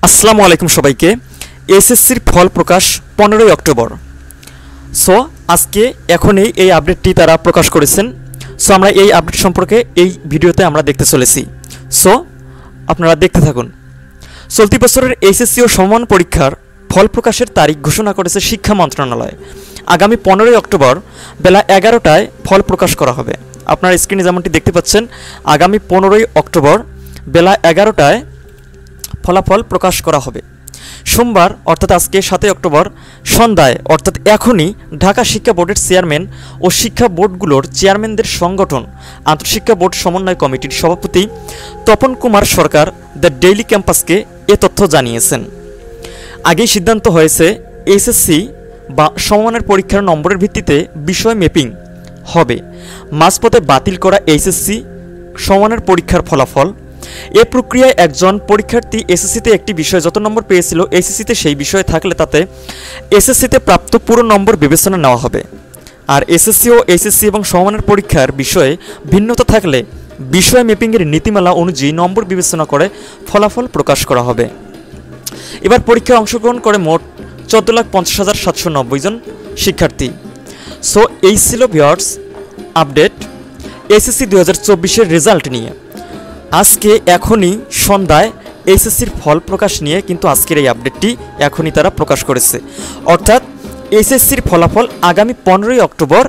আসসালামু আলাইকুম সবাইকে। এসএসসির ফল প্রকাশ 15ই অক্টোবর। সো আজকে এখনই এই আপডেটটি তারা প্রকাশ করেছেন। সো আমরা এই আপডেট সম্পর্কে এই ভিডিওতে আমরা দেখতে চলেছি। সো আপনারা দেখতে থাকুন। চলতি বছরের এইচএসসি ও সমমান পরীক্ষার ফল প্রকাশের তারিখ ঘোষণা করেছে শিক্ষা মন্ত্রণালয়। আগামী 15ই অক্টোবর বেলা 11টায় ফল প্রকাশ করা হবে। আপনারা স্ক্রিনে যেমনটি দেখতে পাচ্ছেন, আগামী 15ই অক্টোবর বেলা 11টায় ফলাফল প্রকাশ করা হবে। সোমবার অর্থাৎ আজকে 7 অক্টোবর সন্ধ্যায় অর্থাৎ এখনই ঢাকা শিক্ষা বোর্ডের চেয়ারম্যান ও শিক্ষা বোর্ডগুলোর চেয়ারম্যানদের সংগঠন আন্তঃশিক্ষা বোর্ড সমন্বয় কমিটির সভাপতি তপন কুমার সরকার দ্য ডেইলি ক্যাম্পাসকে এ তথ্য জানিয়েছেন। আগেই সিদ্ধান্ত হয়েছে এইচএসসি বা সমমানের পরীক্ষার নম্বরের ভিত্তিতে বিষয় ম্যাপিং হবে। মাঝপথে বাতিল করা এইচএসসি সমমানের পরীক্ষার ফলাফল, এ প্রক্রিয়ায় একজন পরীক্ষার্থী এসএসসিতে একটি বিষয় যত নম্বর পেয়েছিল এইচএসসিতে সেই বিষয়ে থাকলে তাতে এসএসসিতে প্রাপ্ত পুরো নম্বর বিবেচনা নেওয়া হবে। আর এসএসসি ও এইচএসসি এবং সমমানের পরীক্ষার বিষয়ে ভিন্নতা থাকলে বিষয় ম্যাপিংয়ের নীতিমালা অনুযায়ী নম্বর বিবেচনা করে ফলাফল প্রকাশ করা হবে। এবার পরীক্ষায় অংশগ্রহণ করে মোট 14,50,790 জন শিক্ষার্থী। সো এই ছিল ভিউয়ার্স আপডেট এসএসসি 2024-এর রেজাল্ট নিয়ে। আজকে এখনই সন্ধ্যায় এইচএসসির ফল প্রকাশ নিয়ে কিন্তু আজকের এই আপডেটটি এখনই তারা প্রকাশ করেছে। অর্থাৎ এইচএসসির ফলাফল আগামী 15ই অক্টোবর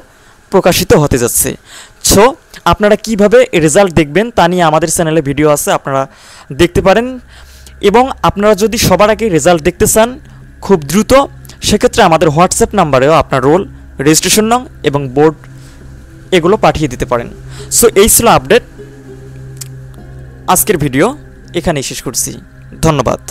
প্রকাশিত হতে যাচ্ছে। সো আপনারা কিভাবে রেজাল্ট দেখবেন তা নিয়ে আমাদের চ্যানেলে ভিডিও আছে, আপনারা দেখতে পারেন। এবং আপনারা যদি সবার আগে রেজাল্ট দেখতে চান খুব দ্রুত, সেক্ষেত্রে আমাদের হোয়াটসঅ্যাপ নাম্বারেও আপনার রোল, রেজিস্ট্রেশন নং এবং বোর্ড এগুলো পাঠিয়ে দিতে পারেন। সো এই ছিল আপডেট। আজকের ভিডিও এখানেই শেষ করছি। ধন্যবাদ।